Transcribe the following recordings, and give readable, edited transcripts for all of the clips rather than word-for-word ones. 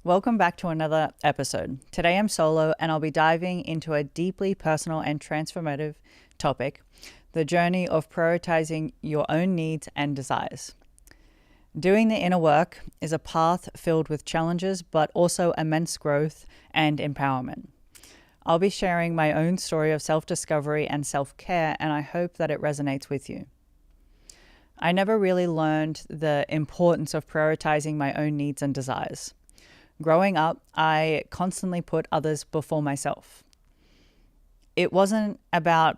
Welcome back to another episode. Today I'm solo and I'll be diving into a deeply personal and transformative topic, the journey of prioritizing your own needs and desires. Doing the inner work is a path filled with challenges, but also immense growth and empowerment. I'll be sharing my own story of self-discovery and self-care, and I hope that it resonates with you. I never really learned the importance of prioritizing my own needs and desires. Growing up, I constantly put others before myself. It wasn't about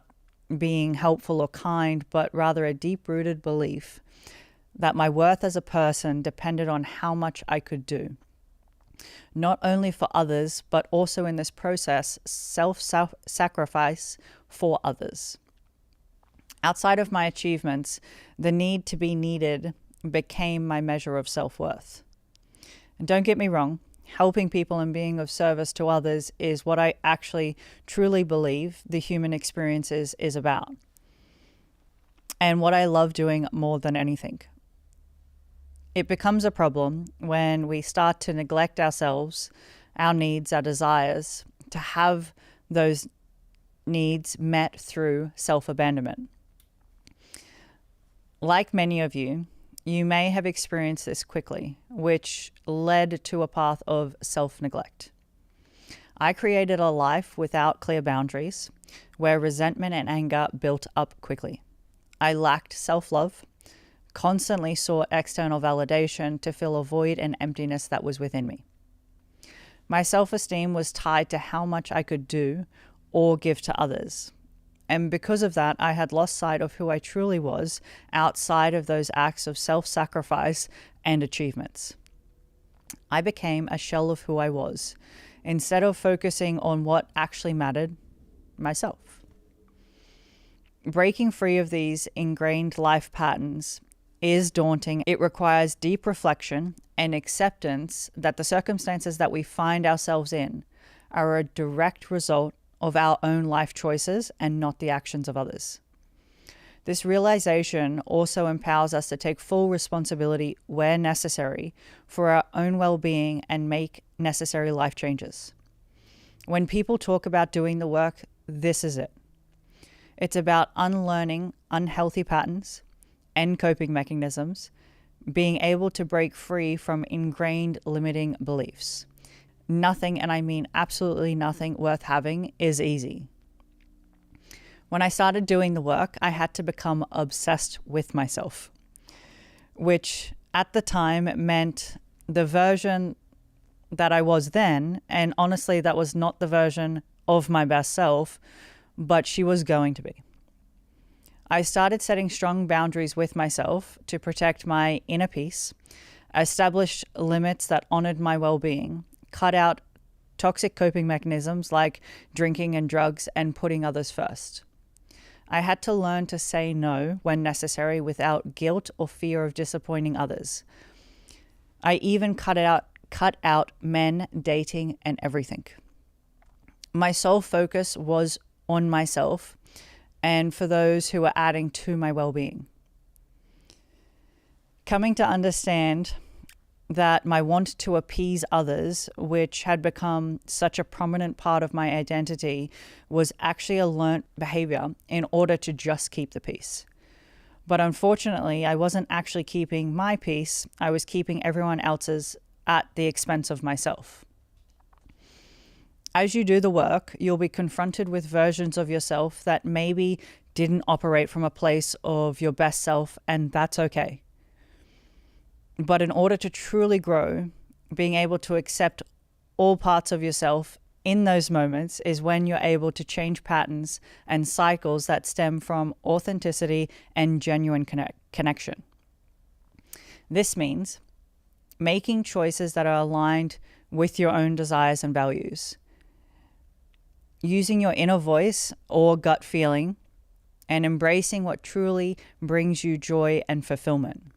being helpful or kind, but rather a deep-rooted belief that my worth as a person depended on how much I could do. Not only for others, but also in this process, self-sacrifice for others. Outside of my achievements, the need to be needed became my measure of self-worth. And don't get me wrong, helping people and being of service to others is what I actually truly believe the human experience is about, and what I love doing more than anything. It becomes a problem when we start to neglect ourselves, our needs, our desires, to have those needs met through self-abandonment. Like many of you, you may have experienced this quickly, which led to a path of self-neglect. I created a life without clear boundaries, where resentment and anger built up quickly. I lacked self-love, constantly sought external validation to fill a void and emptiness that was within me. My self-esteem was tied to how much I could do or give to others. And because of that, I had lost sight of who I truly was outside of those acts of self-sacrifice and achievements. I became a shell of who I was, instead of focusing on what actually mattered, myself. Breaking free of these ingrained life patterns is daunting. It requires deep reflection and acceptance that the circumstances that we find ourselves in are a direct result of our own life choices and not the actions of others. This realization also empowers us to take full responsibility where necessary for our own well-being and make necessary life changes. When people talk about doing the work, this is it. It's about unlearning unhealthy patterns and coping mechanisms, being able to break free from ingrained limiting beliefs. Nothing, and I mean absolutely nothing, worth having is easy. When I started doing the work, I had to become obsessed with myself, which at the time meant the version that I was then, and honestly, that was not the version of my best self, but she was going to be. I started setting strong boundaries with myself to protect my inner peace, established limits that honored my well-being, cut out toxic coping mechanisms like drinking and drugs, and putting others first. I had to learn to say no when necessary without guilt or fear of disappointing others. I even cut out men, dating, and everything. My sole focus was on myself and for those who were adding to my well-being. Coming to understand that my want to appease others, which had become such a prominent part of my identity, was actually a learnt behavior in order to just keep the peace. But unfortunately, I wasn't actually keeping my peace. I was keeping everyone else's at the expense of myself. As you do the work, you'll be confronted with versions of yourself that maybe didn't operate from a place of your best self, and that's okay. But in order to truly grow, being able to accept all parts of yourself in those moments is when you're able to change patterns and cycles that stem from authenticity and genuine connection. This means making choices that are aligned with your own desires and values, using your inner voice or gut feeling, and embracing what truly brings you joy and fulfillment.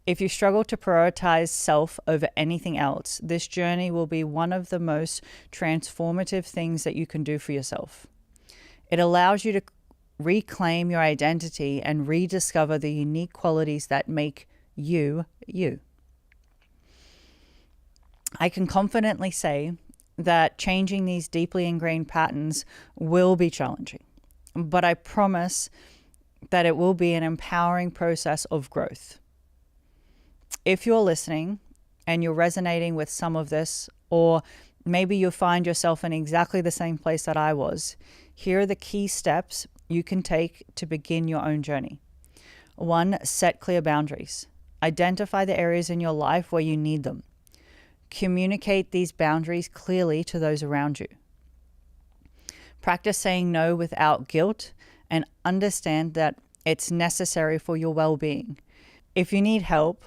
If you struggle to prioritize self over anything else, this journey will be one of the most transformative things that you can do for yourself. It allows you to reclaim your identity and rediscover the unique qualities that make you, you. I can confidently say that changing these deeply ingrained patterns will be challenging, but I promise that it will be an empowering process of growth. If you're listening and you're resonating with some of this, or maybe you find yourself in exactly the same place that I was, here are the key steps you can take to begin your own journey. 1, set clear boundaries. Identify the areas in your life where you need them. Communicate these boundaries clearly to those around you. Practice saying no without guilt and understand that it's necessary for your well-being. If you need help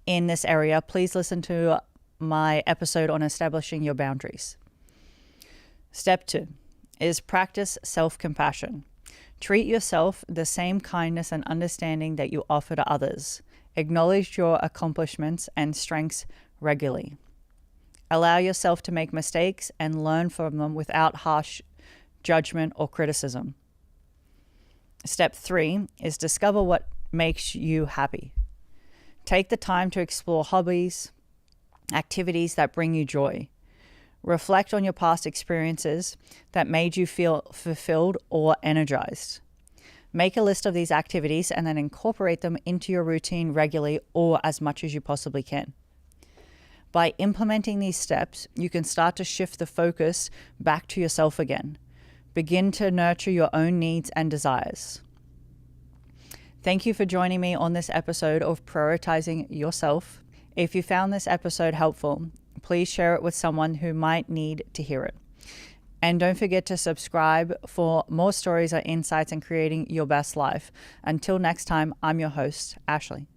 in this area, please listen to my episode on establishing your boundaries. Step 2 is practice self-compassion. Treat yourself the same kindness and understanding that you offer to others. Acknowledge your accomplishments and strengths regularly. Allow yourself to make mistakes and learn from them without harsh judgment or criticism. Step 3 is discover what makes you happy. Take the time to explore hobbies, activities that bring you joy. Reflect on your past experiences that made you feel fulfilled or energized. Make a list of these activities and then incorporate them into your routine regularly or as much as you possibly can. By implementing these steps, you can start to shift the focus back to yourself again. Begin to nurture your own needs and desires. Thank you for joining me on this episode of Prioritizing Yourself. If you found this episode helpful, please share it with someone who might need to hear it. And don't forget to subscribe for more stories or insights in creating your best life. Until next time, I'm your host, Ashleigh.